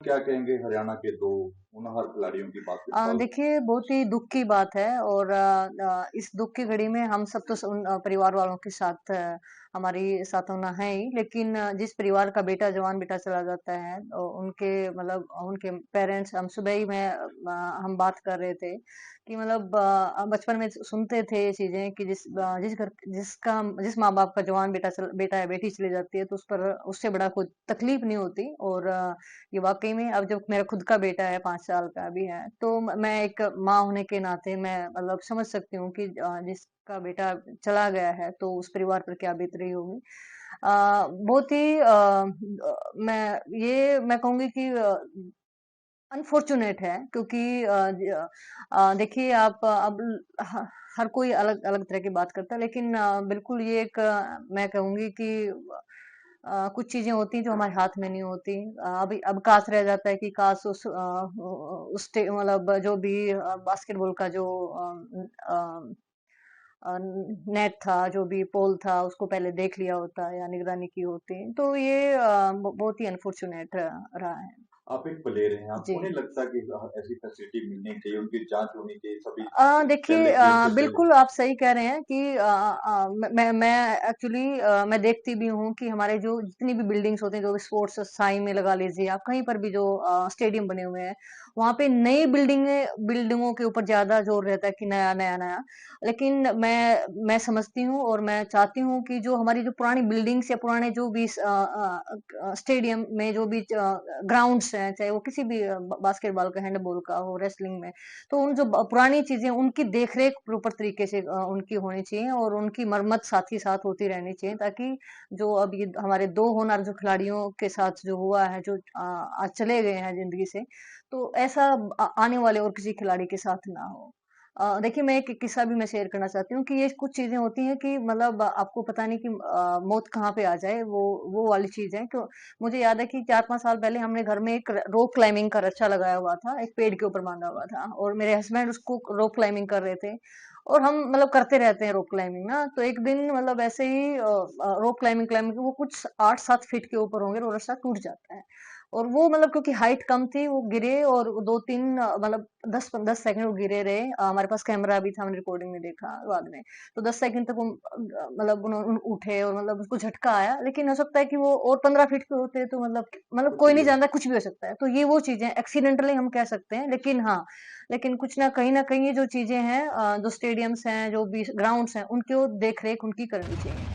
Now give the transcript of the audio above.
क्या कहेंगे हरियाणा के 2 होनहार खिलाड़ियों की बास्केटबॉल में? देखिए बहुत ही दुख की बात है और इस दुख की घड़ी में हम सब तो उन परिवार वालों के साथ हमारी सांत्वना है ही, लेकिन जिस परिवार का बेटा जवान बेटा चला जाता है उनके मतलब उनके पेरेंट्स हम सुबह ही मैं हम बात कर रहे थे कि मतलब बचपन में सुनते थे ये चीजें कि जिस माँ बाप का जवान बेटा या बेटी चली जाती है तो उस पर उससे बड़ा कोई तकलीफ नहीं होती। और ये वाकई में अब जब मेरा खुद का बेटा है 5 साल का भी है तो मैं एक माँ होने के नाते मैं मतलब समझ सकती हूँ कि जिसका बेटा चला गया है तो उस परिवार पर क्या बीत रही होगी। बहुत ही मैं कहूंगी कि अनफॉर्चुनेट है क्योंकि देखिए आप अब ह- हर कोई अलग अलग तरह की बात करता है, लेकिन बिल्कुल ये एक मैं कहूंगी कि कुछ चीजें होती हैं जो हमारे हाथ में नहीं होती। अभी अब काश रह जाता है कि काश मतलब जो भी बास्केटबॉल का जो नेट था जो भी पोल था उसको पहले देख लिया होता या निगरानी की होती, तो ये बहुत ही अनफॉर्चुनेट रहा है। आप एक प्लेयर हैं, आपको जी। नहीं लगता कि ऐसी फैसिलिटी मिलनी चाहिए, उनकी जाँच होनी चाहिए सभी देखिए पहले गेम से पहले? बिल्कुल आप सही कह रहे हैं कि मैं एक्चुअली मैं देखती भी हूँ कि हमारे जो जितनी भी बिल्डिंग्स होती हैं जो भी स्पोर्ट्स साई में लगा लीजिए आप कहीं पर भी जो स्टेडियम बने हुए हैं वहां पे नई बिल्डिंगों के ऊपर ज्यादा जोर रहता है कि नया नया नया। लेकिन मैं समझती हूँ और मैं चाहती हूँ कि जो हमारी जो पुरानी बिल्डिंग्स या पुराने जो भी स्टेडियम में जो भी ग्राउंड्स हैं चाहे वो किसी भी बास्केटबॉल का हैंडबॉल का हो रेसलिंग में, तो उन जो पुरानी चीजें उनकी देखरेख प्रॉपर तरीके से उनकी होनी चाहिए और उनकी मरम्मत साथ ही साथ होती रहनी चाहिए ताकि जो अब ये हमारे दो होनहार जो खिलाड़ियों के साथ जो हुआ है जो आज चले गए हैं जिंदगी से, तो ऐसा आने वाले और किसी खिलाड़ी के साथ ना हो। देखिए मैं एक किस्सा भी मैं शेयर करना चाहती हूँ कि ये कुछ चीजें होती हैं कि मतलब आपको पता नहीं कि मौत कहाँ पे आ जाए, वो वाली चीज है। तो मुझे याद है कि 4-5 साल पहले हमने घर में एक रोप क्लाइंबिंग का रच्छा लगाया हुआ था, एक पेड़ के ऊपर बांधा हुआ था और मेरे हस्बैंड उसको रोप क्लाइंबिंग कर रहे थे और हम मतलब करते रहते हैं रोप क्लाइंबिंग ना। तो एक दिन मतलब ऐसे ही रोप क्लाइंबिंग क्लाइंबिंग वो कुछ 8-7 फीट के ऊपर होंगे और रस्सा टूट जाता है और वो मतलब क्योंकि हाइट कम थी वो गिरे और 2-3 मतलब 10-10 सेकंड वो गिरे रहे। हमारे पास कैमरा भी था, हमने रिकॉर्डिंग में देखा बाद में। तो 10 सेकंड तक वो मतलब उन्होंने उठे और मतलब उसको झटका आया, लेकिन हो सकता है कि वो और 15 फीट पे होते तो मतलब कुछ कोई भी नहीं हो जानता, कुछ भी हो सकता है। तो ये वो चीजें एक्सीडेंटली हम कह सकते हैं, लेकिन हाँ लेकिन कुछ ना कहीं ये जो चीजें हैं जो स्टेडियम्स हैं जो भी ग्राउंड्स हैं उनकी देख रेख उनकी करनी चाहिए।